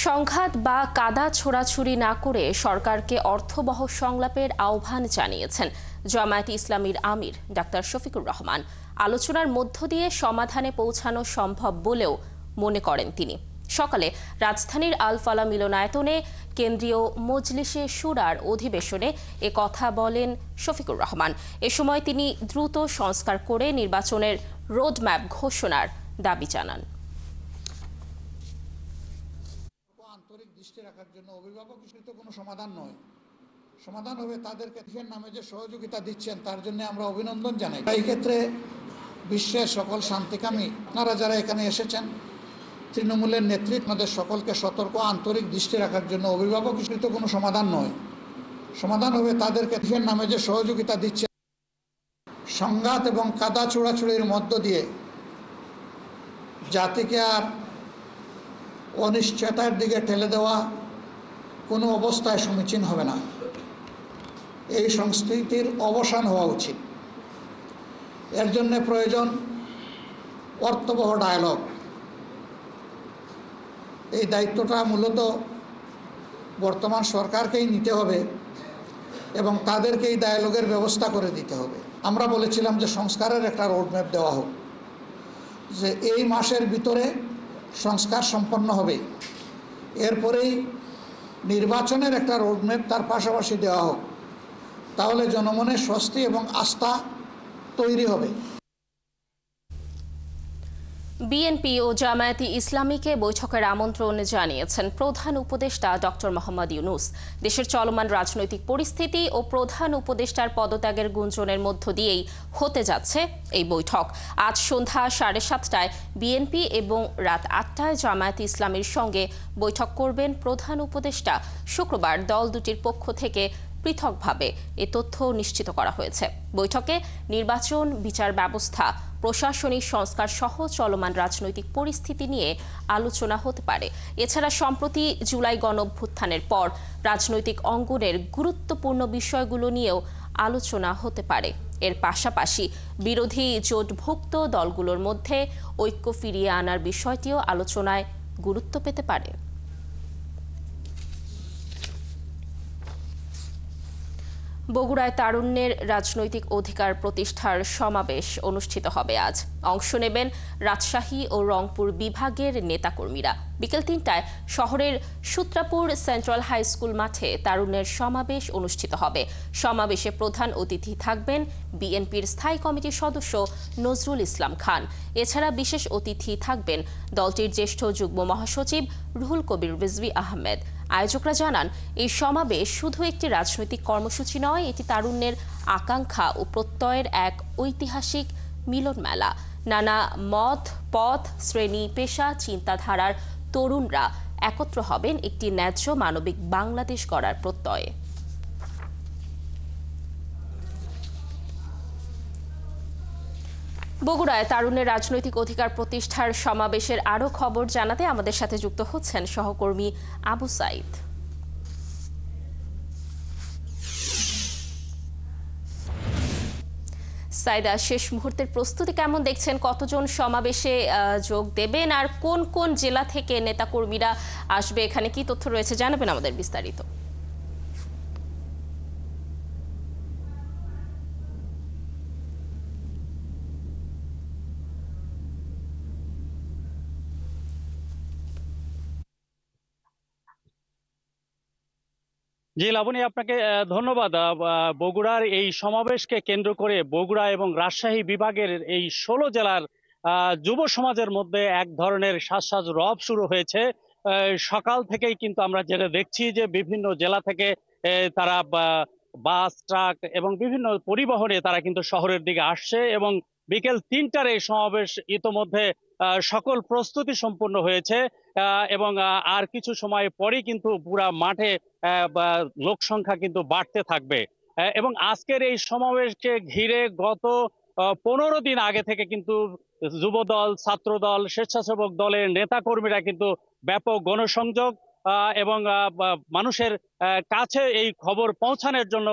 সংঘাত বা কাদা ছোড়াছুড়ি না করে সরকারকে অর্থবহ সংলাপের আহ্বান জানিয়েছেন জামায়াতে ইসলামীর আমির ডাক্তার শফিকুর রহমান। আলোচনার মধ্য দিয়ে সমাধানে পৌঁছানো সম্ভব বলেও মনে করেন তিনি। সকালে রাজধানীর আল ফালাহ মিলনায়তনে কেন্দ্রীয় মজলিসে শুরার অধিবেশনে এ কথা বলেন শফিকুর রহমান। এ সময় তিনি দ্রুত সংস্কার করে নির্বাচনের রোডম্যাপ ঘোষণার দাবি জানান। আন্তরিক দৃষ্টি রাখার জন্য অভিভাবক হিসেবে তো কোনো সমাধান নয়, সমাধান হবে তাদেরকে নামে যে সহযোগিতা দিচ্ছেন তার জন্য আমরা অভিনন্দন জানাই। এই ক্ষেত্রে বিশ্বের সকল শান্তিকামী আপনারা যারা এখানে এসেছেন, তৃণমূলের নেতৃত্ব আমাদের সকলকে সতর্ক আন্তরিক দৃষ্টি রাখার জন্য অভিভাবক হিসেবে তো কোনো সমাধান নয়, সমাধান হবে তাদেরকে নামে যে সহযোগিতা দিচ্ছেন। সংঘাত এবং কাদা ছোড়াছুড়ির মধ্য দিয়ে জাতিকে আর অনিশ্চয়তার দিকে ঠেলে দেওয়া কোনো অবস্থায় সমীচীন হবে না। এই সংস্কৃতির অবসান হওয়া উচিত। এর জন্য প্রয়োজন অর্থবহ ডায়ালগ। এই দায়িত্বটা মূলত বর্তমান সরকারকেই নিতে হবে এবং তাদেরকে এই ডায়ালগের ব্যবস্থা করে দিতে হবে। আমরা বলেছিলাম যে সংস্কারের একটা রোডম্যাপ দেওয়া হোক, যে এই মাসের ভিতরে সংস্কার সম্পন্ন হবে, এরপরেই নির্বাচনের একটা রোডম্যাপ তার পাশাপাশি দেওয়া হোক, তাহলে জনমনের স্বস্তি এবং আস্থা তৈরি হবে। বিএনপি ও জামায়াতে ইসলামীকে বৈঠকের আমন্ত্রণ জানিয়েছেন প্রধান উপদেষ্টা ডক্টর মোহাম্মদ ইউনূস। দেশের চলমান রাজনৈতিক পরিস্থিতি ও প্রধান উপদেষ্টার পদত্যাগের গুঞ্জনের মধ্য দিয়েই হতে যাচ্ছে এই বৈঠক। আজ সন্ধ্যা 7:30টায় বিএনপি এবং রাত 8টায় জামায়াতে ইসলামীর সঙ্গে বৈঠক করবেন প্রধান উপদেষ্টা। শুক্রবার দল দুটির পক্ষ থেকে পৃথকভাবে এ তথ্য নিশ্চিত করা হয়েছে। বৈঠকে নির্বাচন, বিচার ব্যবস্থা, প্রশাসনিক সংস্কার সহ চলমান রাজনৈতিক পরিস্থিতি নিয়ে আলোচনা হতে পারে। এছাড়া সম্প্রতি জুলাই গণঅভ্যুত্থানের পর রাজনৈতিক অঙ্গনের গুরুত্বপূর্ণ বিষয়গুলো নিয়েও আলোচনা হতে পারে। এর পাশাপাশি বিরোধী জোটভুক্ত দলগুলোর মধ্যে ঐক্য ফিরিয়ে আনার বিষয়টিও আলোচনায় গুরুত্ব পেতে পারে। বগুড়ায় তারুণ্যের রাজনৈতিক অধিকার প্রতিষ্ঠার সমাবেশ অনুষ্ঠিত হবে আজ। অংশ নেবেন রাজশাহী ও রংপুর বিভাগের নেতাকর্মীরা। বিকেল 3টায় শহরের সূত্রাপুর সেন্ট্রাল হাই স্কুল মাঠে তারুণ্যের সমাবেশ অনুষ্ঠিত হবে। সমাবেশে প্রধান অতিথি থাকবেন বিএনপির স্থায়ী কমিটির সদস্য নজরুল ইসলাম খান। এছাড়া বিশেষ অতিথি থাকবেন দলটির জ্যেষ্ঠ যুগ্ম মহাসচিব রুহুল কবির রিজভী আহমেদ। আয়োজকরা জানান, এই সমাবেশ শুধু একটি রাজনৈতিক কর্মসূচি নয়, এটি তারুণ্যের আকাঙ্ক্ষা ও প্রত্যয়ের এক ঐতিহাসিক মিলন মেলা। নানা মত, পথ, শ্রেণী, পেশা, চিন্তাধারার তরুণরা একত্র হবেন একটি ন্যায্য মানবিক বাংলাদেশ গড়ার প্রত্যয়ে। বগুড়ায় তারুণ্যের রাজনৈতিক অধিকার প্রতিষ্ঠার সমাবেশের আরও খবর জানাতে আমাদের সাথে যুক্ত হচ্ছেন সহকর্মী আবু সাইদ। সাইদা, শেষ মুহূর্তের প্রস্তুতি কেমন দেখছেন? কতজন সমাবেশে যোগ দেবেন আর কোন কোন জেলা থেকে নেতাকর্মীরা আসবে, এখানে কি তথ্য রয়েছে জানাবেন আমাদের বিস্তারিত। জি লাবণী, আপনাকে ধন্যবাদ। বগুড়ার এই সমাবেশকে কেন্দ্র করে বগুড়া এবং রাজশাহী বিভাগের এই 16 জেলার যুব সমাজের মধ্যে এক ধরনের সাজ রব শুরু হয়েছে। সকাল থেকেই কিন্তু আমরা যেটা দেখছি যে বিভিন্ন জেলা থেকে তারা বাস, ট্রাক এবং বিভিন্ন পরিবহনে তারা কিন্তু শহরের দিকে আসছে এবং বিকেল 3টার এই সমাবেশ ইতোমধ্যে সকল প্রস্তুতি সম্পূর্ণ হয়েছে এবং আর কিছু সময় পরেই কিন্তু পুরা মাঠে লোক সংখ্যা কিন্তু বাড়তে থাকবে। এবং আজকের এই সমাবেশকে ঘিরে গত 15 দিন আগে থেকে কিন্তু যুবদল, ছাত্রদল, স্বেচ্ছাসেবক দলের নেতাকর্মীরা কিন্তু ব্যাপক গণসংযোগ এবং মানুষের কাছে এই খবর পৌঁছানোর জন্য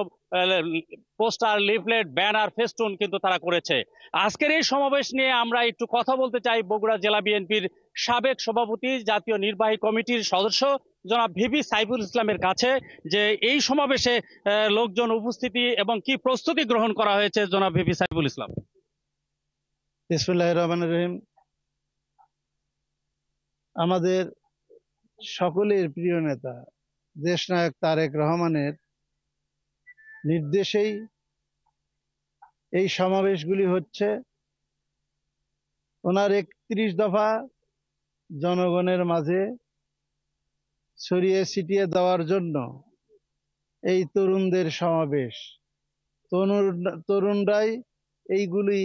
পোস্টার, লিফলেট, ব্যানার, ফেস্টুন কিন্তু তারা করেছে। আজকের এই সমাবেশ নিয়ে আমরা একটু কথা বলতে চাই বগুড়া জেলা বিএনপির সাবেক সভাপতি, জাতীয় নির্বাহী কমিটির সদস্য জনাব ভিপি সাইফুল ইসলামের কাছে, যে এই সমাবেশে লোকজন উপস্থিতি এবং কি প্রস্তুতি গ্রহণ করা হয়েছে। জনাব ভিপি সাইফুল ইসলাম। বিসমিল্লাহির রহমানির রহিম। আমাদের সকলের প্রিয় নেতা দেশনায়ক তারেক রহমানের নির্দেশেই এই সমাবেশগুলি হচ্ছে। ওনার 31 দফা জনগণের মাঝে ছড়িয়ে ছিটিয়ে দেওয়ার জন্য এই তরুণদের সমাবেশ। তরুণরাই এইগুলি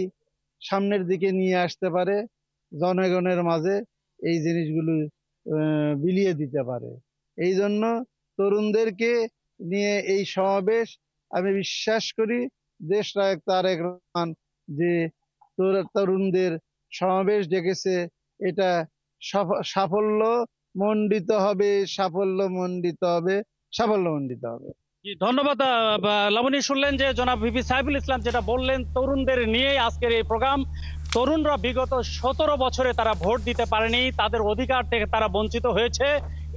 সামনের দিকে নিয়ে আসতে পারে, জনগণের মাঝে এই জিনিসগুলো বিলিয়ে দিতে পারে। এই জন্য তরুণদেরকে নিয়ে এই সমাবেশ। আমি বিশ্বাস করি দেশনায়ক তারেক রহমান যে তরুণদের সমাবেশ ডেকেছে, এটা সাফল্য মণ্ডিত হবে, সাফল্যমণ্ডিত হবে। ধন্যবাদ লাবণী। শুনলেন যে জনাব ভিপি সাইফুল ইসলাম যেটা বললেন, তরুণদের নিয়ে আজকের এই প্রোগ্রাম। তরুণরা বিগত 17 বছরে তারা ভোট দিতে পারেনি, তাদের অধিকার থেকে তারা বঞ্চিত হয়েছে।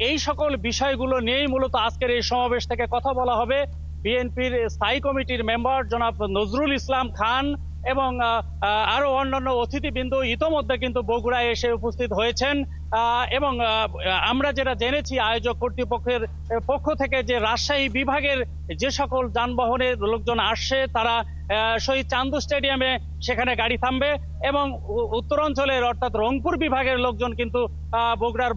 এই সকল বিষয়গুলো নিয়েই মূলত আজকের এই সমাবেশ থেকে কথা বলা হবে। বিএনপির স্থায়ী কমিটির মেম্বার জনাব নজরুল ইসলাম খান এবং আরো অন্যান্য অতিথিবৃন্দ ইতোমধ্যে কিন্তু বগুড়ায় এসে উপস্থিত হয়েছেন। এবং আমরা যেটা জেনেছি আয়োজক কর্তৃপক্ষের পক্ষ থেকে, যে রাজশাহী বিভাগের যে সকল যানবাহনের লোকজন আসছে তারা শহীদ চান্দু স্টেডিয়ামে সেখানে গাড়ি থামবে, এবং উত্তরাঞ্চলের অর্থাৎ রংপুর বিভাগের লোকজন কিন্তু বগুড়ার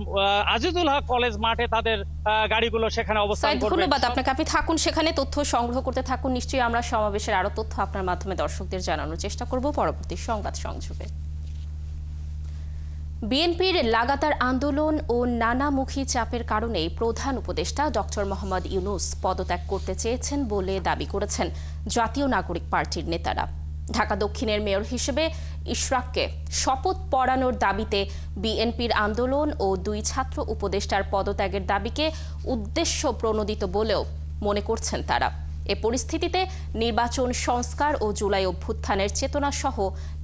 আজিজুল হক কলেজ মাঠে তাদের গাড়িগুলো সেখানে অবস্থান করবে। ধন্যবাদ আপনাকে। আপনি থাকুন সেখানে, তথ্য সংগ্রহ করতে থাকুন। নিশ্চয়ই আমরা সমাবেশের আরো তথ্য আপনার মাধ্যমে দর্শকদের জানানোর চেষ্টা করব পরবর্তী সংবাদ সংযোগে। বিএনপির লাগাতার আন্দোলন ও নানামুখী চাপের কারণে প্রধান উপদেষ্টা ডক্টর মোহাম্মদ ইউনূস পদত্যাগ করতে চেয়েছেন বলে দাবি করেছেন জাতীয় নাগরিক পার্টির নেতারা। ঢাকা দক্ষিণের মেয়র হিসেবে ইশরাককে শপথ পড়ানোর দাবিতে বিএনপির আন্দোলন ও 2 ছাত্র উপদেষ্টার পদত্যাগের দাবিকে উদ্দেশ্য প্রণোদিত বলেও মনে করছেন তারা। এ পরিস্থিতিতে নির্বাচন সংস্কার ও জুলাই অভ্যুত্থানের চেতনা সহ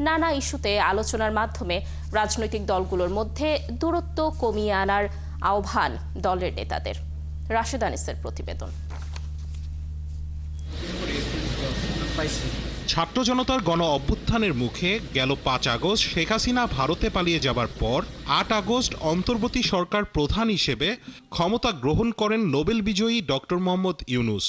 নানা ইস্যুতে আলোচনার মাধ্যমে রাজনৈতিক দলগুলোর মধ্যে দূরত্ব কমিয়ে আনার আহ্বান দলের নেতাদের। রাশেদ আনিসের প্রতিবেদন। ছাত্র জনতার গণ অভ্যুত্থানের মুখে গেল 5 আগস্ট শেখ হাসিনা ভারতে পালিয়ে যাবার পর 8 আগস্ট অন্তর্বর্তী সরকার প্রধান হিসেবে ক্ষমতা গ্রহণ করেন নোবেল বিজয়ী ডক্টর মোহাম্মদ ইউনূস।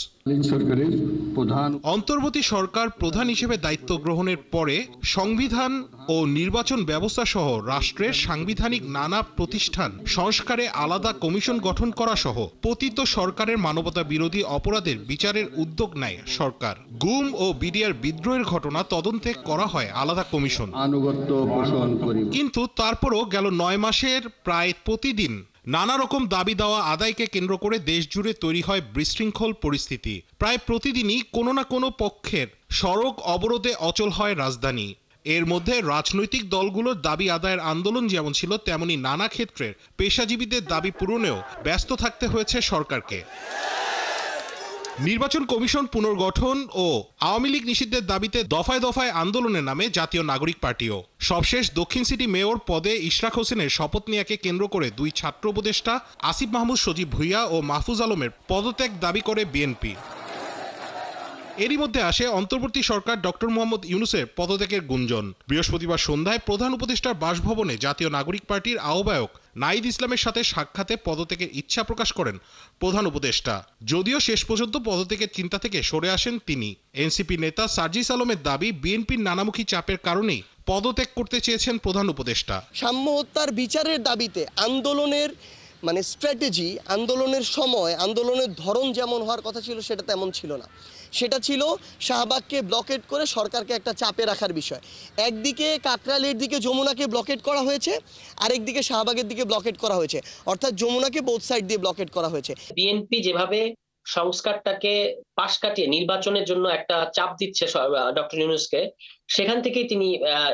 অন্তর্বর্তী সরকার প্রধান হিসেবে দায়িত্ব গ্রহণের পরে সংবিধান ও নির্বাচন ব্যবস্থা সহ রাষ্ট্রের সাংবিধানিক নানা প্রতিষ্ঠান সংস্কারে আলাদা কমিশন গঠন করা সহ পতিত সরকারের মানবতা বিরোধী অপরাধের বিচারের উদ্যোগ নেয় সরকার। গুম ও বিডিআর বিদ্রোহের ঘটনা তদন্তে করা হয় আলাদা কমিশন। কিন্তু তারপরও গেল 9 মাসের প্রায় প্রতিদিন নানা রকম দাবি দেওয়া আদায়কে কেন্দ্র করে দেশ জুড়ে তৈরি হয় বিশৃঙ্খল পরিস্থিতি। প্রায় প্রতিদিনই কোনো না কোনো পক্ষের সড়ক অবরোধে অচল হয় রাজধানী। এর মধ্যে রাজনৈতিক দলগুলোর দাবি আদায়ের আন্দোলন যেমন ছিল, তেমনি নানা ক্ষেত্রের পেশাজীবীদের দাবি পূরণেও ব্যস্ত থাকতে হয়েছে সরকারকে। নির্বাচন কমিশন পুনর্গঠন ও আওয়ামী লীগ নিষিদ্ধের দাবিতে দফায় দফায় আন্দোলনের নামে জাতীয় নাগরিক পার্টিও। সবশেষ দক্ষিণ সিটি মেয়র পদে ইশরাক হোসেনের শপথ নেয়াকে কেন্দ্র করে 2 ছাত্র উপদেষ্টা আসিফ মাহমুদ সজীব ভুইয়া ও মাহফুজ আলমের পদত্যাগ দাবি করে বিএনপি। এরই মধ্যে আসে অন্তর্বর্তী সরকার ডক্টর মোহাম্মদ ইউনূসের পদত্যাগের গুঞ্জন। বৃহস্পতিবার সন্ধ্যায় প্রধান উপদেষ্টার বাসভবনে জাতীয় নাগরিক পার্টির আহ্বায়ক নাহিদ ইসলামের সাথে সাক্ষাতে পদত্যাগের ইচ্ছা প্রকাশ করেন প্রধান উপদেষ্টা। যদিও শেষ পর্যন্ত পদত্যাগের চিন্তা থেকে সরে আসেন তিনি। এনসিপি নেতা সার্জিস আলমের দাবি, বিএনপির নানামুখী চাপের কারণেই পদত্যাগ করতে চেয়েছেন প্রধান উপদেষ্টা। সাম্য হত্যার বিচারের দাবিতে আন্দোলনের স্ট্র্যাটেজি, আন্দোলনের সময়, আন্দোলনের ধরন যেমন হওয়ার কথা ছিল সেটা তেমন ছিল না। সেটা ছিল শাহবাগকে ব্লকেট করে সরকারকে একটা চাপে রাখার বিষয়। একদিকে কাকরাইলের দিকে যমুনাকে ব্লকেট করা হয়েছে, আরেকদিকে শাহবাগের দিকে ব্লকেট করা হয়েছে, অর্থাৎ যমুনাকে বোথ সাইড দিয়ে ব্লকেট করা হয়েছে। বিএনপি যেভাবে সংস্কারটাকে পাশ কাটিয়ে নির্বাচনের জন্য একটা চাপ দিচ্ছে ডক্টর ইউনূসকে, সেখান থেকেই তিনি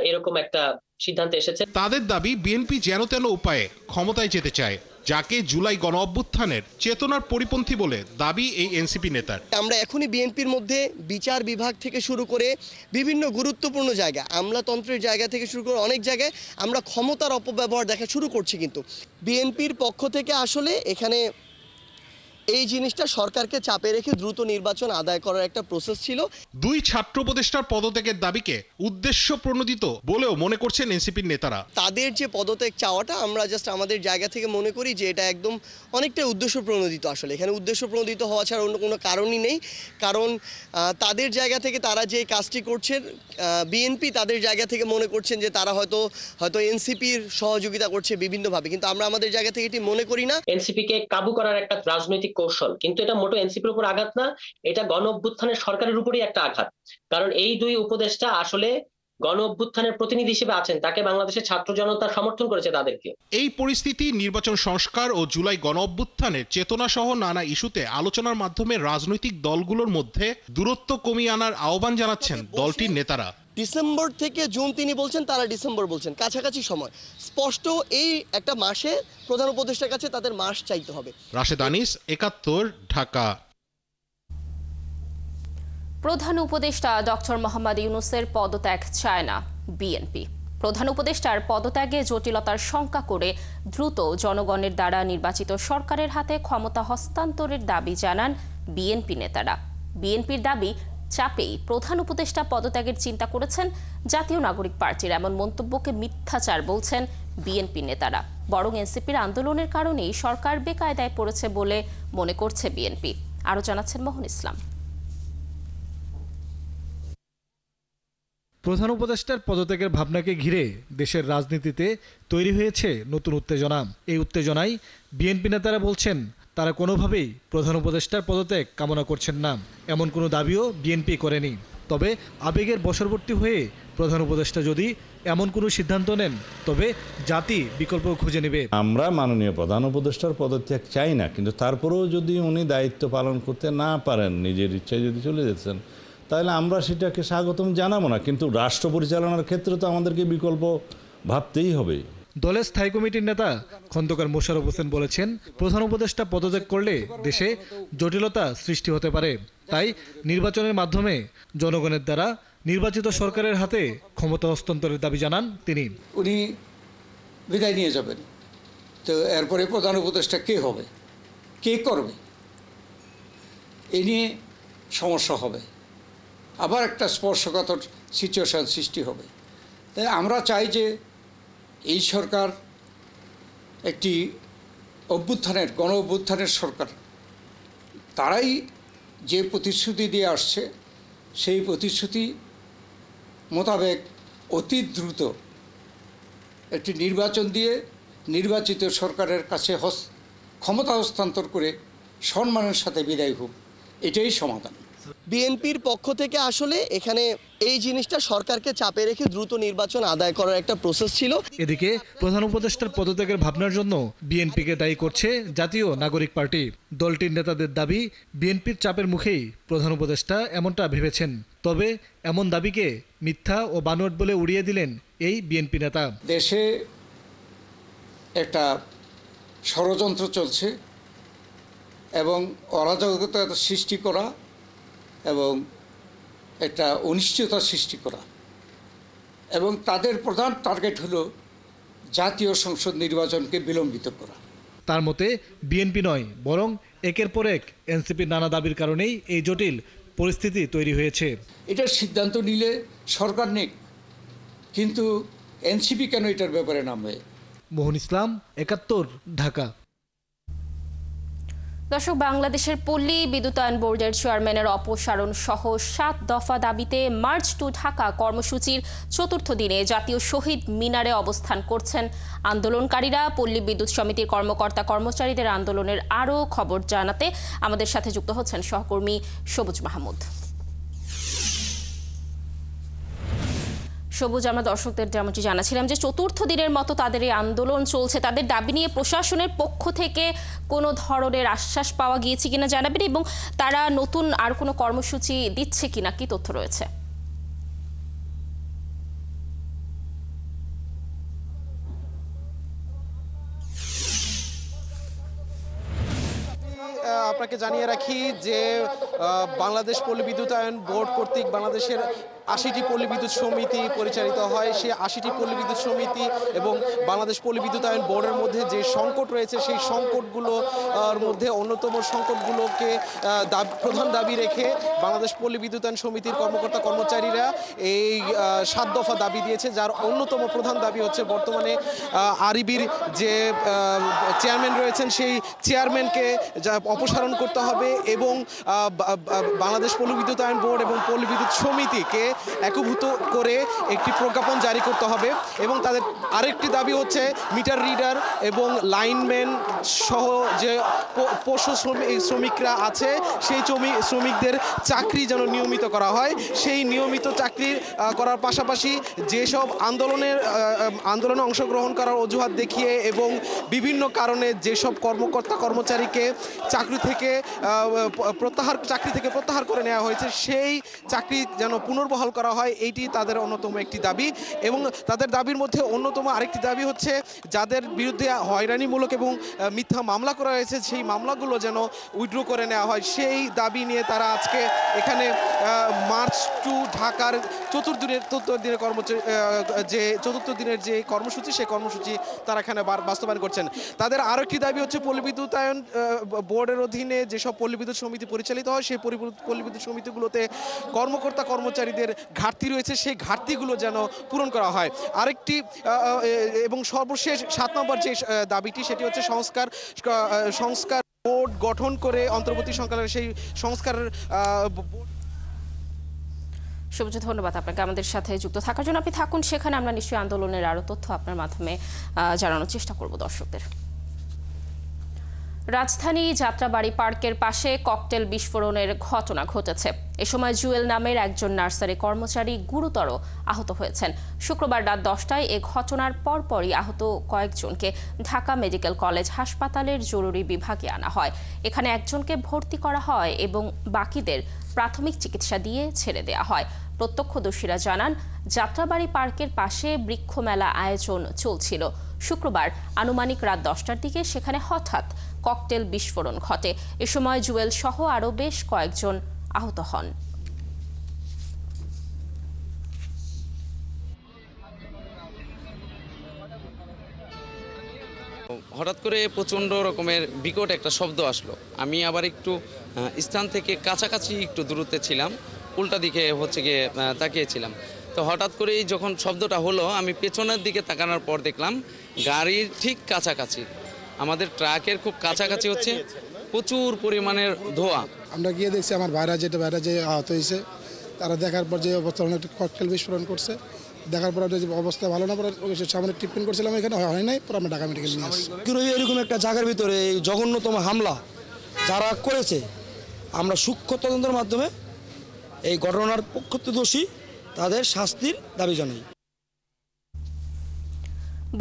এরকম একটা সিদ্ধান্তে এসেছে। তাদের দাবি, বিএনপি যেন তেন উপায়ে ক্ষমতায় যেতে চায়। যাকে জুলাই গণ অভ্যুত্থানের চেতনার পরিপন্থী বলে দাবি এই এনসিপি নেতার। আমরা এখনই বিএনপির মধ্যে বিচার বিভাগ থেকে শুরু করে বিভিন্ন গুরুত্বপূর্ণ জায়গা, আমলাতন্ত্রের জায়গা থেকে শুরু করে অনেক জায়গায় আমরা ক্ষমতার অপব্যবহার দেখা শুরু করছি। কিন্তু বিএনপির পক্ষ থেকে আসলে এখানে এই জিনিসটা সরকারকে চাপে রেখে দ্রুত নির্বাচন আদায় করার একটা প্রসেস ছিল। দুই ছাত্র উপদেষ্টার পদত্যাগের দাবিকে উদ্দেশ্য প্রণোদিত বলেও মনে করছেন এনসিপির নেতারা। তাদের যে পদত্যাগ চাওয়াটা আমরা জাস্ট আমাদের জায়গা থেকে মনে করি যে এটা একদম অনেকটা উদ্দেশ্য প্রণোদিত। আসলে এখানে উদ্দেশ্য প্রণোদিত হওয়া ছাড়া অন্য কোনো কারণই নেই। কারণ তাদের জায়গা থেকে তারা যে কাজটি করছেন, বিএনপি তাদের জায়গা থেকে মনে করছেন যে তারা হয়তো এনসিপির সহযোগিতা করছে বিভিন্নভাবে, কিন্তু আমরা আমাদের জায়গা থেকে এটি মনে করি না। এনসিপি কে কাবু করার একটা রাজনৈতিক কৌশল, কিন্তু এটা মোটো এনসিপির উপর আঘাত না, এটা গণ অভ্যুত্থানের সরকারের উপরই একটা আঘাত। কারণ এই দুই উপদেষ্টা আসলে গণ অভ্যুত্থানের প্রতিনিধি হিসেবে আছেন, তাকে বাংলাদেশের ছাত্র জনতা সমর্থন করেছে তাদেরকে। এই পরিস্থিতি নির্বাচন সংস্কার ও জুলাই গণ অভ্যুত্থানের চেতনা সহ নানা ইস্যুতে আলোচনার মাধ্যমে রাজনৈতিক দলগুলোর মধ্যে দূরত্ব কমিয়ে আনার আহ্বান জানাচ্ছেন দলটির নেতারা। ডিসেম্বর থেকে জুন তিনি বলছেন, তারা ডিসেম্বর বলছেন, কাছাকাছি সময়। স্পষ্ট এই একটা মাসে প্রধান উপদেষ্টার কাছে তাদের মাস চাইতে হবে। রাশেদ আনিস, ৭১, ঢাকা। প্রধান উপদেষ্টা ডক্টর মোহাম্মদ ইউনূসের পদত্যাগ চায় না বিএনপি। প্রধান উপদেষ্টার পদত্যাগে জটিলতার শঙ্কা করে দ্রুত জনগণের দ্বারা নির্বাচিত সরকারের হাতে ক্ষমতা হস্তান্তরের দাবি জানান বিএনপি নেতারা। বিএনপির দাবি, চাপেই প্রধান উপদেষ্টা পদত্যাগের চিন্তা করেছেন জাতীয় নাগরিক পার্টির। এমন মন্তব্যকে মিথ্যাচার বলছেন বিএনপি নেতারা। বরং এনসিপির আন্দোলনের কারণেই সরকার বেকায়দায় পড়েছে বলে মনে করছে বিএনপি। আরও জানাচ্ছেন মোহন ইসলাম। প্রধান উপদেষ্টার পদত্যাগের ভাবনাকে ঘিরে দেশের রাজনীতিতে তৈরি হয়েছে নতুন উত্তেজনা। এই উত্তেজনায় বিএনপি নেতারা বলছেন তারা কোনোভাবেই প্রধান উপদেষ্টার পদত্যাগ কামনা করছেন না। এমন কোনো দাবিও বিএনপি করেনি। তবে আবেগের বশবর্তী হয়ে প্রধান উপদেষ্টা যদি এমন কোনো সিদ্ধান্ত নেন, তবে জাতি বিকল্প খুঁজে নেবে। আমরা মাননীয় প্রধান উপদেষ্টার পদত্যাগ চাই না, কিন্তু তারপরেও যদি উনি দায়িত্ব পালন করতে না পারেন, নিজের ইচ্ছায় যদি চলে যাচ্ছেন, তাহলে আমরা সেটাকে স্বাগতম জানাবো না। কিন্তু রাষ্ট্র পরিচালনার ক্ষেত্রে তো আমাদেরকে বিকল্প ভাবতেই হবে। দলের স্থায়ী কমিটির নেতা খন্দকার মোশাররফ হোসেন বলেছেন, প্রধান উপদেষ্টা পদত্যাগ করলে দেশে জটিলতা সৃষ্টি হতে পারে। তাই নির্বাচনের মাধ্যমে জনগণের দ্বারা নির্বাচিত সরকারের হাতে ক্ষমতা হস্তান্তরের দাবি জানান তিনি। উনি বিদায় নিয়ে যাবেন, তো এরপরে প্রধান উপদেষ্টা কে হবে, কে করবে, এ নিয়ে সমস্যা হবে। আবার একটা স্পর্শকাতর সিচুয়েশন সৃষ্টি হবে। তাই আমরা চাই যে এই সরকার একটি গণ অভ্যুত্থানের সরকার। তারাই যে প্রতিশ্রুতি দিয়ে আসছে, সেই প্রতিশ্রুতি মোতাবেক অতি দ্রুত একটি নির্বাচন দিয়ে নির্বাচিত সরকারের কাছে ক্ষমতা হস্তান্তর করে সম্মানের সাথে বিদায় হোক, এটাই সমাধান। বিএনপির পক্ষ থেকে আসলে এখানে এই জিনিসটা সরকারকে চাপে রেখে দ্রুত নির্বাচন আদায় করার একটা প্রসেস ছিল। এদিকে প্রধান উপদেষ্টার পদত্যাগের ভাবনার জন্য বিএনপিকে দায়ী করছে জাতীয় নাগরিক পার্টি। দলটির নেতাদের দাবি, বিএনপির চাপের মুখেই প্রধান উপদেষ্টা এমনটা ভেবেছেন। তবে এমন দাবিকে মিথ্যা ও বানোয়াট বলে উড়িয়ে দিলেন এই বিএনপি নেতা। দেশে একটা ষড়যন্ত্র চলছে এবং অরাজকতা সৃষ্টি করা এবং একটা অনিশ্চয়তা সৃষ্টি করা, এবং তাদের প্রধান টার্গেট হলো জাতীয় সংসদ নির্বাচনকে বিলম্বিত করা। তার মতে বিএনপি নয়, বরং একের পর এক এনসিপির নানা দাবির কারণেই এই জটিল পরিস্থিতি তৈরি হয়েছে। এটার সিদ্ধান্ত নিলে সরকার নেই, কিন্তু এনসিপি কেন এটার ব্যাপারে নামবে? মোহন ইসলাম, ৭১, ঢাকা। দর্শক, বাংলাদেশের পল্লী বিদ্যুতায়ন বোর্ডের চেয়ারম্যানের অপসারণ সহ ৭ দফা দাবিতে মার্চ টু ঢাকা কর্মসূচির চতুর্থ দিনে জাতীয় শহীদ মিনারে অবস্থান করছেন আন্দোলনকারীরা। পল্লী বিদ্যুৎ সমিতির কর্মকর্তা কর্মচারীদের আন্দোলনের আরও খবর জানাতে আমাদের সাথে যুক্ত হচ্ছেন সহকর্মী সবুজ মাহমুদ। সবুজ, আমরা দর্শকদের যেমনটি জানাছিলাম যে চতুর্থ দিনের মতো তাদের এই আন্দোলন চলছে। তাদের দাবি নিয়ে প্রশাসনের পক্ষ থেকে কোনো ধরনের আশ্বাস পাওয়া গিয়েছে কিনা জানাবেন, এবং তারা নতুন আর কোনো কর্মসূচি দিচ্ছে কিনা, কি তথ্য রয়েছে? আপনাকে জানিয়ে রাখি যে বাংলাদেশ পল্লী বিদ্যুতায়ন বোর্ড কর্তৃক বাংলাদেশের ৮০টি পল্লী বিদ্যুৎ সমিতি পরিচালিত হয়। সেই ৮০টি পল্লী বিদ্যুৎ সমিতি এবং বাংলাদেশ পল্লী বিদ্যুতায়ন বোর্ডের মধ্যে যে সংকট রয়েছে সেই সংকটগুলোর মধ্যে অন্যতম সংকটগুলোকে প্রধান দাবি রেখে বাংলাদেশ পল্লী বিদ্যুতায়ন সমিতির কর্মকর্তা কর্মচারীরা এই ৭ দফা দাবি দিয়েছে, যার অন্যতম প্রধান দাবি হচ্ছে বর্তমানে আরইবির যে চেয়ারম্যান রয়েছেন সেই চেয়ারম্যানকে অপসারণ করতে হবে এবং বাংলাদেশ পল্লী বিদ্যুতায়ন বোর্ড এবং পল্লী বিদ্যুৎ সমিতিকে একীভূত করে একটি প্রজ্ঞাপন জারি করতে হবে। এবং তাদের আরেকটি দাবি হচ্ছে মিটার রিডার এবং লাইনম্যান সহ যে পশু শ্রমিকরা আছে সেই শ্রমিকদের চাকরি যেন নিয়মিত করা হয়। সেই নিয়মিত চাকরি করার পাশাপাশি যেসব আন্দোলনে অংশগ্রহণ করার অজুহাত দেখিয়ে এবং বিভিন্ন কারণে যেসব কর্মকর্তা কর্মচারীকে চাকরি থেকে প্রত্যাহার করে নেওয়া হয়েছে সেই চাকরি যেন পুনর্বহাল করা হয়, এইটি তাদের অন্যতম একটি দাবি। এবং তাদের দাবির মধ্যে অন্যতম আরেকটি দাবি হচ্ছে যাদের বিরুদ্ধে হয়রানিমূলক এবং মিথ্যা মামলা করা হয়েছে সেই মামলাগুলো যেন উইথড্র করে নেওয়া হয়। সেই দাবি নিয়ে তারা আজকে এখানে মার্চ টু ঢাকার চতুর্থ দিনের যে কর্মসূচি সেই কর্মসূচি তারা এখানে বাস্তবায়ন করছেন। তাদের আরও একটি দাবি হচ্ছে পল্লী বিদ্যুতায়ন বোর্ডের অধীনে যেসব পল্লী বিদ্যুৎ সমিতি পরিচালিত হয় সেই পল্লী বিদ্যুৎ সমিতিগুলোতে কর্মকর্তা কর্মচারীদের ঘাটতি রয়েছে, সেই ঘাটতিগুলো যেন পূরণ করা হয়। আরেকটি এবং সর্বশেষ ৭ নম্বর যে দাবিটি সেটি হচ্ছে সংস্কার বোর্ড গঠন করে অন্তর্বর্তী সরকারের সেই সংস্কার। শুভজিৎ, ধন্যবাদ আপনাকে আমাদের সাথে যুক্ত থাকার জন্য। আপনি থাকুন সেখানে, আমরা নিশ্চয়ই আন্দোলনের আরও তথ্য আপনার মাধ্যমে জানানোর চেষ্টা করব দর্শকদের। রাজধানী যাত্রাবাড়ি পার্কের পাশে ককটেল বিস্ফোরণের ঘটনা ঘটেছে। এ সময় জুয়েল নামের একজন নার্সারি কর্মচারী গুরুতর আহত হয়েছেন। শুক্রবার রাত 10টায় এ ঘটনার পরপরই আহত কয়েকজনকে ঢাকা মেডিকেল কলেজ হাসপাতালের জরুরি বিভাগে আনা হয়। এখানে একজনকে ভর্তি করা হয় এবং বাকিদের প্রাথমিক চিকিৎসা দিয়ে ছেড়ে দেওয়া হয়। প্রত্যক্ষদর্শীরা জানান, যাত্রাবাড়ি পার্কের পাশে বৃক্ষমেলা আয়োজন চলছিল। শুক্রবার আনুমানিক রাত 10টার দিকে সেখানে হঠাৎ ককটেল বিস্ফোরণ ঘটে। এ সময় জুয়েল সহ আরও বেশ কয়েকজন আহত হন। হঠাৎ করে প্রচণ্ড রকমের বিকট একটা শব্দ আসলো। আমি আবার একটু স্থান থেকে কাছাকাছি একটু দূরত্বে ছিলাম, উল্টা দিকে গিয়ে তাকিয়েছিলাম। তো হঠাৎ করেই যখন শব্দটা হলো আমি পেছনের দিকে তাকানোর পর দেখলাম গাড়ির ঠিক কাছাকাছি, আমাদের ট্রাকের খুব কাছাকাছি হচ্ছে প্রচুর পরিমাণের ধোঁয়া। আমরা গিয়ে দেখছি আমার ভাইরা যে আহত হয়েছে, তারা দেখার পর যে অবস্থা একটা ককটেল বিস্ফোরণ করছে। দেখার পর অবস্থা ভালো না, পরে সামনে ট্রিটমেন্ট করছিলাম, এখানে হয় নাই, পরে আমরা ঢাকা মেডিকেল নিয়ে আসি। এরকম একটা জায়গার ভিতরে এই জঘন্যতম হামলা যারা করেছে, আমরা সূক্ষ্ম তদন্তের মাধ্যমে এই ঘটনার প্রত্যক্ষদর্শী তাদের শাস্তির দাবি জানাই।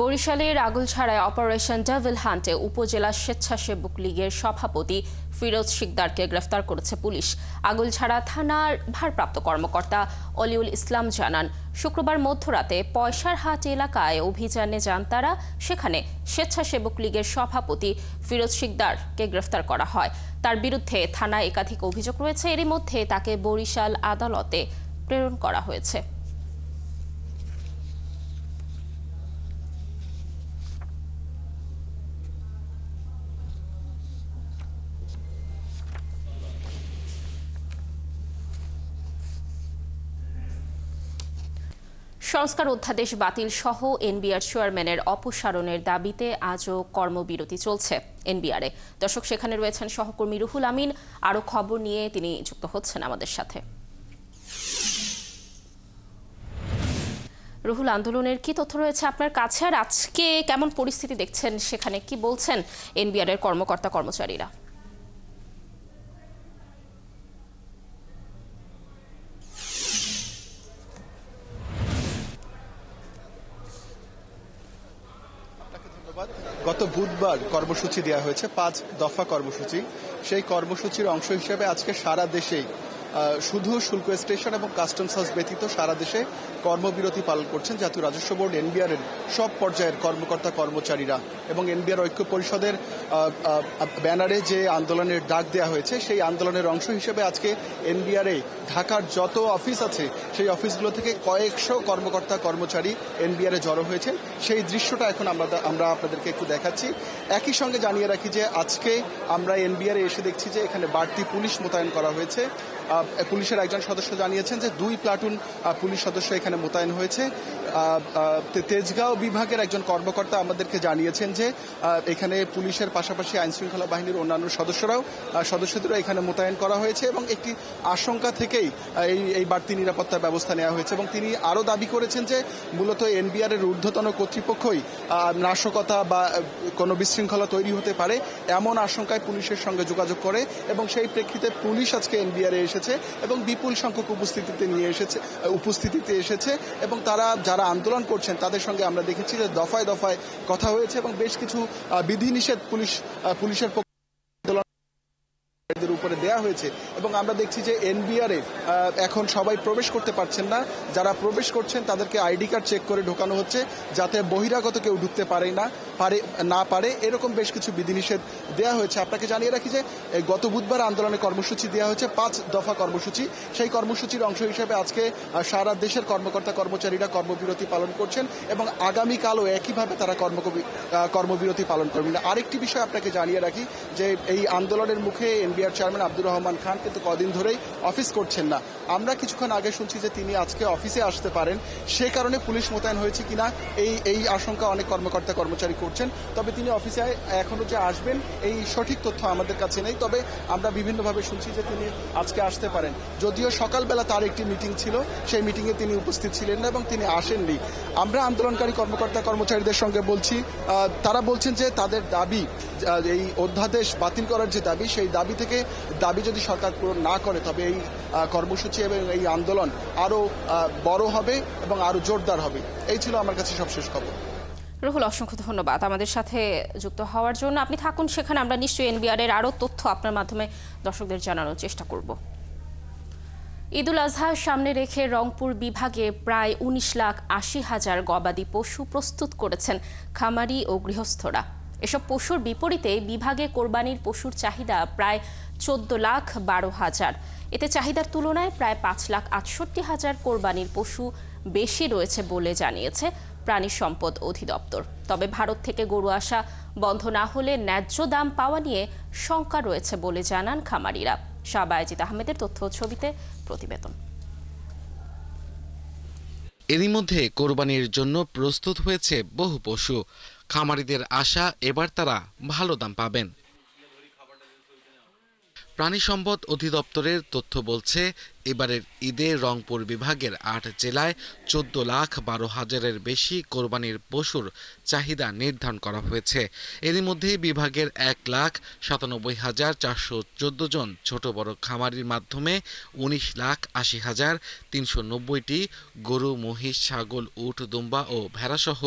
বরিশালের আগলছাড়ায় অপারেশন ডেভিল হান্টে উপজেলা স্বেচ্ছাসেবক লীগের সভাপতি ফিরোজ শিকদারকে গ্রেফতার করেছে পুলিশ। আগলছাড়া থানার ভারপ্রাপ্ত কর্মকর্তা অলিউল ইসলাম জানান, শুক্রবার মধ্যরাতে পয়সারহাট এলাকায় অভিযানে যান তারা। সেখানে স্বেচ্ছাসেবক লীগের সভাপতি ফিরোজ শিকদারকে গ্রেফতার করা হয়। তার বিরুদ্ধে থানায় একাধিক অভিযোগ রয়েছে। এরই মধ্যে তাকে বরিশাল আদালতে প্রেরণ করা হয়েছে। সংস্কার অধ্যাদেশ বাতিল সহ এনবিআর চেয়ারম্যানের অপসারণের দাবিতে আজও কর্মবিরতি চলছে এনবিআরে। দর্শক, সেখানে রয়েছেন সহকর্মী রুহুল আমিন, আরও খবর নিয়ে তিনি যুক্ত হচ্ছেন আমাদের সাথে। রুহুল, আন্দোলনের কি তথ্য রয়েছে আপনার কাছে, আর আজকে কেমন পরিস্থিতি দেখছেন সেখানে, কি বলছেন এনবিআরের কর্মকর্তা কর্মচারীরা? গত বুধবার কর্মসূচি দেওয়া হয়েছে, 5 দফা কর্মসূচি। সেই কর্মসূচির অংশ হিসেবে আজকে সারা দেশেই শুধু শুল্ক স্টেশন এবং কাস্টমস হাউস ব্যতীত সারা দেশে কর্মবিরতি পালন করছেন জাতীয় রাজস্ব বোর্ড এনবিআর এর সব পর্যায়ের কর্মকর্তা কর্মচারীরা এবং এনবিআর ঐক্য পরিষদের ব্যানারে যে আন্দোলনের ডাক দেওয়া হয়েছে সেই আন্দোলনের অংশ হিসেবে আজকে এনবিআর এ ঢাকার যত অফিস আছে সেই অফিসগুলো থেকে কয়েকশো কর্মকর্তা কর্মচারী এনবিআর এ জড়ো হয়েছেন। সেই দৃশ্যটা এখন আমরা আপনাদেরকে একটু দেখাচ্ছি। একই সঙ্গে জানিয়ে রাখি যে আজকে আমরা এনবিআর এ এসে দেখছি যে এখানে বাড়তি পুলিশ মোতায়েন করা হয়েছে। পুলিশের একজন সদস্য জানিয়েছেন যে 2 প্লাটুন পুলিশ সদস্য এখানে মোতায়েন হয়েছে। তেজগাঁও বিভাগের একজন কর্মকর্তা আমাদেরকে জানিয়েছেন যে এখানে পুলিশের পাশাপাশি আইনশৃঙ্খলা বাহিনীর অন্যান্য সদস্যদেরও এখানে মোতায়েন করা হয়েছে এবং একটি আশঙ্কা থেকেই এই বাড়তি নিরাপত্তার ব্যবস্থা নেওয়া হয়েছে। এবং তিনি আরও দাবি করেছেন যে মূলত এনবিআর এর ঊর্ধ্বতন কর্তৃপক্ষই নাশকতা বা কোনো বিশৃঙ্খলা তৈরি হতে পারে এমন আশঙ্কায় পুলিশের সঙ্গে যোগাযোগ করে এবং সেই প্রেক্ষিতে পুলিশ আজকে এনবিআর এ এসেছে এবং বিপুল সংখ্যক উপস্থিতিতে এসেছে এবং তারা যারা আন্দোলন করছেন তাদের সঙ্গে আমরা দেখেছি যে দফায় দফায় কথা হয়েছে এবং বেশ কিছু বিধিনিষেধ পুলিশের উপরে দেয়া হয়েছে এবং আমরা দেখছি যে এনবিআর এ এখন সবাই প্রবেশ করতে পারছেন না। যারা প্রবেশ করছেন তাদেরকে আইডি কার্ড চেক করে ঢোকানো হচ্ছে যাতে বহিরাগত কেউ ঢুকতে না পারে এরকম বেশ কিছু বিধিনিষেধ দেওয়া হয়েছে। আপনাকে জানিয়ে রাখি যে গত বুধবার আন্দোলনে কর্মসূচি দেওয়া হয়েছে 5 দফা কর্মসূচি। সেই কর্মসূচির অংশ হিসেবে আজকে সারা দেশের কর্মকর্তা কর্মচারীরা কর্মবিরতি পালন করছেন এবং আগামীকালও একইভাবে তারা কর্মবিরতি পালন করবেন। আরেকটি বিষয় আপনাকে জানিয়ে রাখি যে এই আন্দোলনের মুখে এনবিআর চেয়ারম্যান আব্দুর রহমান খান কিন্তু কদিন ধরেই অফিস করছেন না। আমরা কিছুক্ষণ আগে শুনছি যে তিনি আজকে অফিসে আসতে পারেন, সে কারণে পুলিশ মোতায়েন হয়েছে কিনা এই আশঙ্কা অনেক কর্মকর্তা কর্মচারী করছেন। তবে তিনি অফিসে এখনো যে আসবেন এই সঠিক তথ্য আমাদের কাছে নেই। তবে আমরা বিভিন্নভাবে শুনছি যে তিনি আজকে আসতে পারেন। যদিও সকালবেলা তার একটি মিটিং ছিল, সেই মিটিংয়ে তিনি উপস্থিত ছিলেন না এবং তিনি আসেননি। আমরা আন্দোলনকারী কর্মকর্তা কর্মচারীদের সঙ্গে বলছি, তারা বলছেন যে তাদের দাবি, এই অধ্যাদেশ বাতিল করার যে দাবি, সেই দাবি যদি সরকার পূরণ না করে তবে এই কর্মসূচি এবং এই আন্দোলন আরও বড় হবে এবং আরও জোরদার হবে। এই ছিল আমার কাছে সবশেষ খবর। রুহুল, অসংখ্য ধন্যবাদ আমাদের সাথে যুক্ত হওয়ার জন্য। আপনি থাকুন সেখানে, আমরা নিশ্চয়ই এনবিআর এর আরও তথ্য আপনার মাধ্যমে দর্শকদের জানানোর চেষ্টা করব। ঈদুল আজহার সামনে রেখে রংপুর বিভাগে প্রায় 19,80,000 গবাদি পশু প্রস্তুত করেছেন খামারি ও গৃহস্থরা। এসব পশুর বিপরীতে বিভাগে কোরবানির পশুর চাহিদা প্রায় 14,12,000। এতে চাহিদার তুলনায় প্রায় 5,68,000 কোরবানির পশু বেশি রয়েছে বলে জানিয়েছে প্রাণী সম্পদ অধিদপ্তর। তবে ভারত থেকে গরু আসা বন্ধ না হলে ন্যায্য দাম পাওয়া নিয়ে শঙ্কা রয়েছে বলে জানান খামারিরা। শাহবায়াজিদ আহমেদের তথ্য ছবিতে প্রতিবেদন। এরই মধ্যে কোরবানির জন্য প্রস্তুত হয়েছে বহু পশু। খামারিদের আশা এবার তারা ভালো দাম পাবেন। প্রাণী সম্পদ অধিদপ্তরের তথ্য বলছে, এবারের ঈদে রংপুর বিভাগের 8 জেলায় 14,12,000-এর বেশি কোরবানির পশুর চাহিদা নির্ধারণ করা হয়েছে। এরই মধ্যে বিভাগের 1,97,414 জন ছোট বড় খামারির মাধ্যমে 19,80,390টি গরু, মহিষ, ছাগল, উট, দুম্বা ও ভেড়াসহ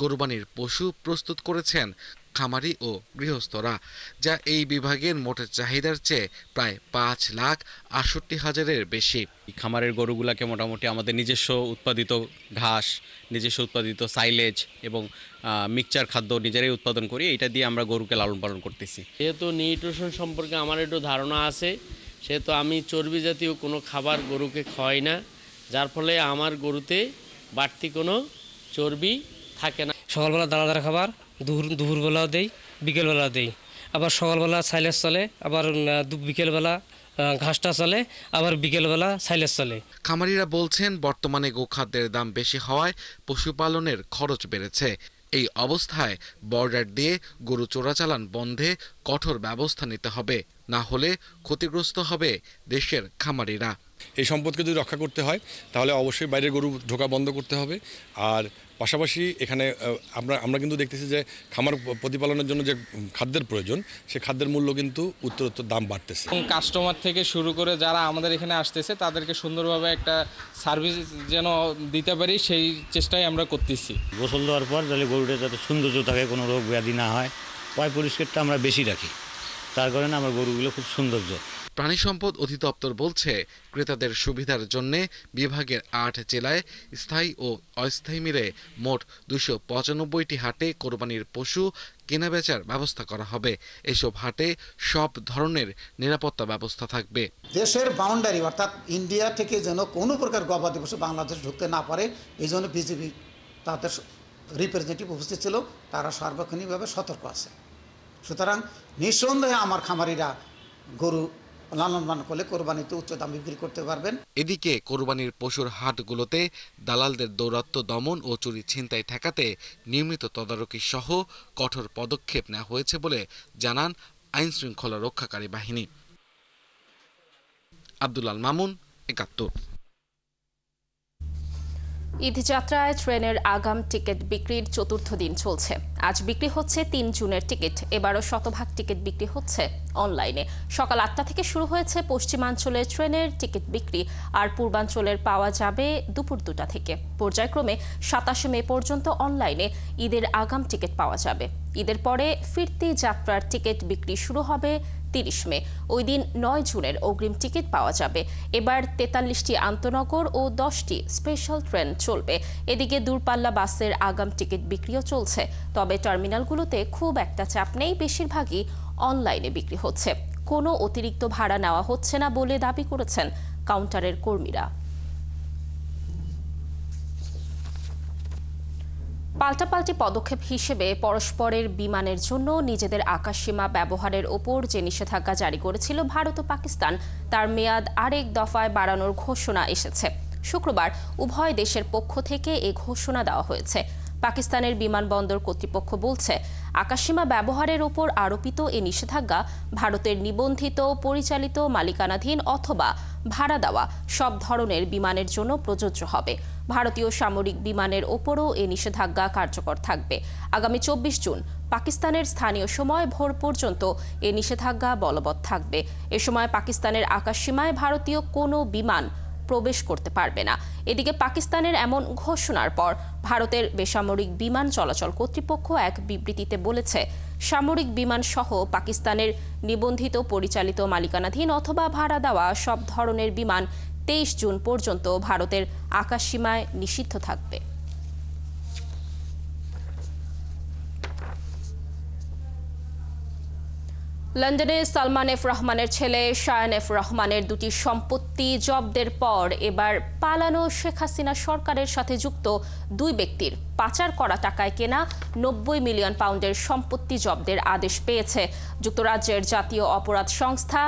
কোরবানির পশু প্রস্তুত করেছেন খামারি ও গৃহস্থরা, যা এই বিভাগের মোট চাহিদার চেয়ে প্রায় 5,68,000-এর বেশি। খামারের গরুগুলাকে মোটামুটি আমাদের নিজস্ব উৎপাদিত ঘাস, নিজস্ব উৎপাদিত সাইলেজ এবং মিক্সচার খাদ্য নিজেরাই উৎপাদন করি। এটা দিয়ে আমরা গরুকে লালন পালন করতেছি। যেহেতু নিউট্রিশন সম্পর্কে আমার একটু ধারণা আছে, সেহেতু আমি চর্বি জাতীয় কোনো খাবার গরুকে খাওয়াই না, যার ফলে আমার গরুতে বাড়তি কোনো চর্বি থাকে না। সকালবেলা দানাদার খাবার দুপুরবেলাও দেই, বিকেলবেলা দেই। আবার সকালবেলা সাইলেজ চলে, আবার বিকেলবেলা ঘাসটা চলে, আবার বিকেলবেলা সাইলেজ চলে। খামারিরা বলছেন, বর্তমানে গোখাদ্যের দাম বেশি হওয়ায় পশুপালনের খরচ বেড়েছে। এই অবস্থায় বর্ডার দিয়ে গরু চোরাচালান বন্ধে কঠোর ব্যবস্থা নিতে হবে, না হলে ক্ষতিগ্রস্ত হবে দেশের খামারিরা। এই সম্পদকে যদি রক্ষা করতে হয় তাহলে অবশ্যই বাইরের গরু ঢোকা বন্ধ করতে হবে। আর পাশাপাশি এখানে আমরা কিন্তু দেখতেছি যে খামার প্রতিপালনের জন্য যে খাদ্যের প্রয়োজন, সে খাদ্যের মূল্য কিন্তু উত্তরোত্তর দাম বাড়তেছে। কাস্টমার থেকে শুরু করে যারা আমাদের এখানে আসতেছে তাদেরকে সুন্দরভাবে একটা সার্ভিস যেন দিতে পারি, সেই চেষ্টাই আমরা করতেছি। গোসল দেওয়ার পর তাহলে গরুটা যাতে সৌন্দর্য থাকে, কোনো রোগ ব্যাধি না হয়, পয় পরিষ্কারটা আমরা বেশি রাখি, তার কারণে আমার গরুগুলো খুব সৌন্দর্য। প্রাণী সম্পদ অধিদপ্তর বলছে, ক্রেতাদের সুবিধার জন্য বিভাগের 8 জেলায় স্থায়ী ও অস্থায়ী মিলে মোট 295টি হাটে কোরবানির পশু কেনাবেচার ব্যবস্থা করা হবে। এসব হাটে সব ধরনের নিরাপত্তা ব্যবস্থা থাকবে। দেশের বাউন্ডারি অর্থাৎ ইন্ডিয়া থেকে যেন কোনো প্রকার গবাদি পশু বাংলাদেশ ঢুকতে না পারে, এই জন্য বিজিবি তাদের রিপ্রেজেন্টেটিভ উপস্থিত ছিল, তারা সার্বক্ষণিকভাবে সতর্ক আছে। সুতরাং নিঃসন্দেহে আমার খামারিরা গরু লালন পালন করলে কোরবানিতে উচ্চ দাম বিক্রি করতে পারবেন। এদিকে কোরবানির পশুর হাটগুলোতে দালালদের দৌরাত্ম্য দমন ও চুরি ছিনতাই ঠেকাতে নিয়মিত তদারকি সহ কঠোর পদক্ষেপ নেওয়া হয়েছে বলে জানান আইন শৃঙ্খলা রক্ষাকারী বাহিনী। আব্দুল আল মামুন, ৭১। ঈদযাত্রায় ট্রেনের আগাম টিকিট বিক্রির চতুর্থ দিন চলছে। আজ বিক্রি হচ্ছে 3 জুনের টিকিট। এবারও শতভাগ টিকিট বিক্রি হচ্ছে অনলাইনে। সকাল 8টা থেকে শুরু হয়েছে পশ্চিমাঞ্চলের ট্রেনের টিকিট বিক্রি, আর পূর্বাঞ্চলের পাওয়া যাবে দুপুর 2টা থেকে। পর্যায়ক্রমে 27 মে পর্যন্ত অনলাইনে ঈদের আগাম টিকিট পাওয়া যাবে। ঈদের পরে ফিরতি যাত্রার টিকিট বিক্রি শুরু হবে 30 মে। ওই দিন 9 জুনের অগ্রিম টিকিট পাওয়া যাবে। এবার 43টি আন্তনগর ও 10টি স্পেশাল ট্রেন চলবে। এদিকে দূরপাল্লা বাসের আগাম টিকিট বিক্রিও চলছে। তবে টার্মিনালগুলোতে খুব একটা চাপ নেই, বেশিরভাগই অনলাইনে বিক্রি হচ্ছে। কোনো অতিরিক্ত ভাড়া নেওয়া হচ্ছে না বলে দাবি করেছেন কাউন্টারের কর্মীরা। পাল্টাপাল্টি পদক্ষেপ হিসেবে পরস্পরের বিমানের জন্য নিজেদের আকাশসীমা ব্যবহারের ওপর যে নিষেধাজ্ঞা জারি করেছিল ভারত ও পাকিস্তান, তার মেয়াদ আরেক দফায় বাড়ানোর ঘোষণা এসেছে। শুক্রবার উভয় দেশের পক্ষ থেকে এ ঘোষণা দেওয়া হয়েছে। পাকিস্তানের বিমানবন্দর কর্তৃপক্ষ বলছে, আকাশসীমা ব্যবহারের ওপর আরোপিত এ নিষেধাজ্ঞা ভারতের নিবন্ধিত, পরিচালিত, মালিকানাধীন অথবা ভাড়া দেওয়া সব ধরনের বিমানের জন্য প্রযোজ্য হবে। ভারতীয় সামরিক বিমানের ওপরও এ নিষেধাজ্ঞা কার্যকর থাকবে। আগামী 24 জুন পাকিস্তানের স্থানীয় সময় ভোর পর্যন্ত এ নিষেধাজ্ঞা বলবৎ থাকবে। এ সময় পাকিস্তানের আকাশসীমায় ভারতীয় কোনো বিমান প্রবেশ করতে পারবে না। এদিকে পাকিস্তানের এমন ঘোষণার পর ভারতের বেসামরিক বিমান চলাচল কর্তৃপক্ষ এক বিবৃতিতে বলেছে, সামরিক বিমান সহ পাকিস্তানের নিবন্ধিত, পরিচালিত, মালিকানাধীন অথবা ভাড়া দেওয়া সব ধরনের বিমান 23 জুন পর্যন্ত ভারতের আকাশসীমায় নিষিদ্ধ থাকবে। লন্ডনে সালমান এফ রহমানের ছেলে শায়ান এফ রহমানের 2টি সম্পত্তি জব্দের পর এবার পালানো শেখ হাসিনা সরকারের সাথে যুক্ত 2 ব্যক্তির পাচার করা টাকায় কেনা 90 মিলিয়ন পাউন্ডের সম্পত্তি জব্দের আদেশ পেয়েছে যুক্তরাজ্যের জাতীয় অপরাধ সংস্থা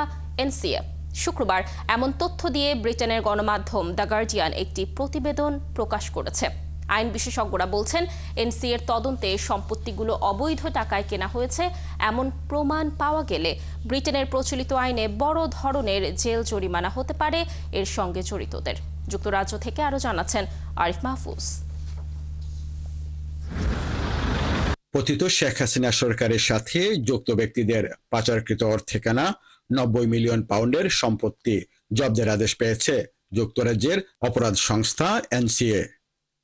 এনসিএ। শুক্রবার এমন তথ্য দিয়ে ব্রিটেনের গণমাধ্যম দ্য গার্ডিয়ান একটি প্রতিবেদন প্রকাশ করেছে। আইন বিশেষজ্ঞরা বলছেন, এনসিএর তদন্তে সম্পত্তিগুলো অবৈধ টাকায় কেনা হয়েছে এমন প্রমাণ পাওয়া গেলে ব্রিটেনের প্রচলিত আইনে বড় ধরনের জেল জরিমানা হতে পারে এর সঙ্গে জড়িতদের। যুক্তরাজ্য থেকে আরও জানাচ্ছেন আরিফ মাহফুজ। পতিত শেখ হাসিনা সরকারের সাথে যুক্ত ব্যক্তিদের পাচারকৃত অর্থে কেনা 90 মিলিয়ন পাউন্ডের সম্পত্তি জব্দের আদেশ পেয়েছে যুক্তরাজ্যের অপরাধ সংস্থা এনসিএ।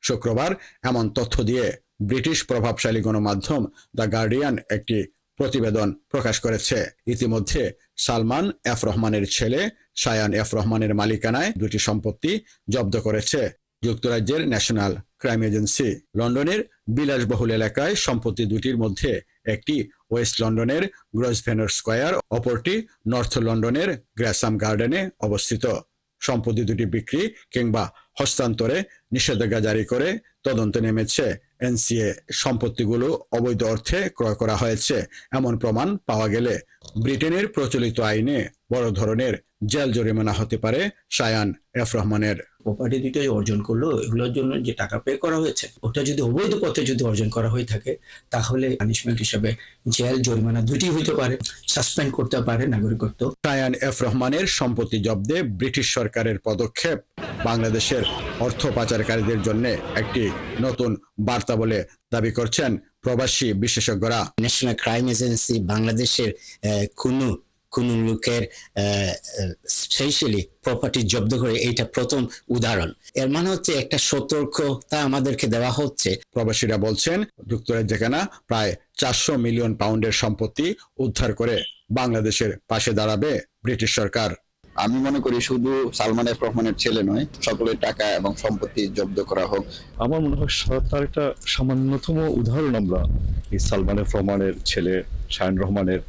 শুক্রবার এমন তথ্য দিয়ে ব্রিটিশ প্রভাবশালী গণমাধ্যম দ্য গার্ডিয়ান একটি প্রতিবেদন প্রকাশ করেছে। ইতিমধ্যে সালমান এফ রহমানের ছেলে শায়ান এফ রহমানের মালিকানায় 2টি সম্পত্তি জব্দ করেছে যুক্তরাজ্যের ন্যাশনাল ক্রাইম এজেন্সি। লন্ডনের বিলাসবহুল এলাকায় সম্পত্তি 2টির মধ্যে একটি ওয়েস্ট লন্ডনের গ্রসভেনর স্কয়ার, অপরটি নর্থ লন্ডনের গ্র্যাসাম গার্ডেনে অবস্থিত। সম্পত্তি 2টি বিক্রি কিংবা হস্তান্তরে নিষেধাজ্ঞা জারি করে তদন্তে নেমেছে এনসিএ। সম্পত্তিগুলো অবৈধ অর্থে ক্রয় করা হয়েছে এমন প্রমাণ পাওয়া গেলে ব্রিটেনের প্রচলিত আইনে বড় ধরনের জেল জরিমানা হতে পারে শায়ান এফ রহমানের। প্রপার্টি দুটো অর্জন করলো, এগুলোর জন্য যে টাকা পে করা হয়েছে ওটা যদি অবৈধ পথে যদি অর্জন করা হয়ে থাকে তাহলে পানিশমেন্ট হিসেবে জেল জরিমানা 2টি হতে পারে, সাসপেন্ড করতে পারে নাগরিকত্ব। শায়ান এফ রহমানের সম্পত্তি জব্দে ব্রিটিশ সরকারের পদক্ষেপ বাংলাদেশের অর্থ পাচারকারীদের জন্য একটি নতুন বার্তা বলে দাবি করছেন প্রবাসী বিশেষজ্ঞরা। ন্যাশনাল ক্রাইম এজেন্সি বাংলাদেশের কোনো কোনো লোকের স্পেশালি প্রপার্টি জব্দ করে, এইটা প্রথম উদাহরণ। এর মানে হচ্ছে একটা সতর্কতা আমাদেরকে দেওয়া হচ্ছে। প্রবাসীরা বলছেন যুক্তরাজ্যে কেনা প্রায় 400 মিলিয়ন পাউন্ডের সম্পত্তি উদ্ধার করে বাংলাদেশের পাশে দাঁড়াবে ব্রিটিশ সরকার। আমি মনে করি শুধু সালমান এফ রহমানের ছেলে নয়, সকলের টাকা এবং সম্পত্তি জব্দ করা হোক। আমার মনে হয় তার একটা সামান্যতম উদাহরণ আমরা এই সালমান এফ রহমানের ছেলে শায়ন রহমানের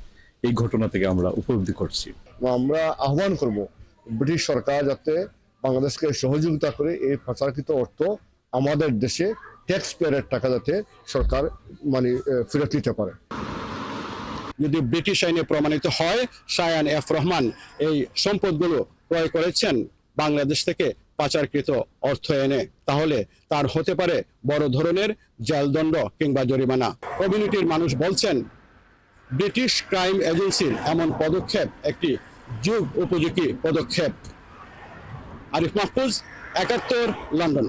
এই ঘটনা থেকে আমরা উপলব্ধি করছি। আমরা আহ্বান করব ব্রিটিশ সরকার যাতে বাংলাদেশকে সহযোগিতা করে এই পাচারকৃত অর্থ আমাদের দেশে ট্যাক্স পেয়ারের টাকা যাতে সরকার ফেরত দিতে পারে। যদি ব্রিটিশ আইনে প্রমাণিত হয় শায়ান এফ রহমান এই সম্পদগুলো ক্রয় করেছেন বাংলাদেশ থেকে পাচারকৃত অর্থ এনে, তাহলে তার হতে পারে বড় ধরনের জেলদণ্ড কিংবা জরিমানা। কমিউনিটির মানুষ বলছেন ব্রিটিশ ক্রাইম এজেন্সির এমন পদক্ষেপ একটি যুগ উপযোগী পদক্ষেপ। আরিফ মাহফুজ, ৭১, লন্ডন।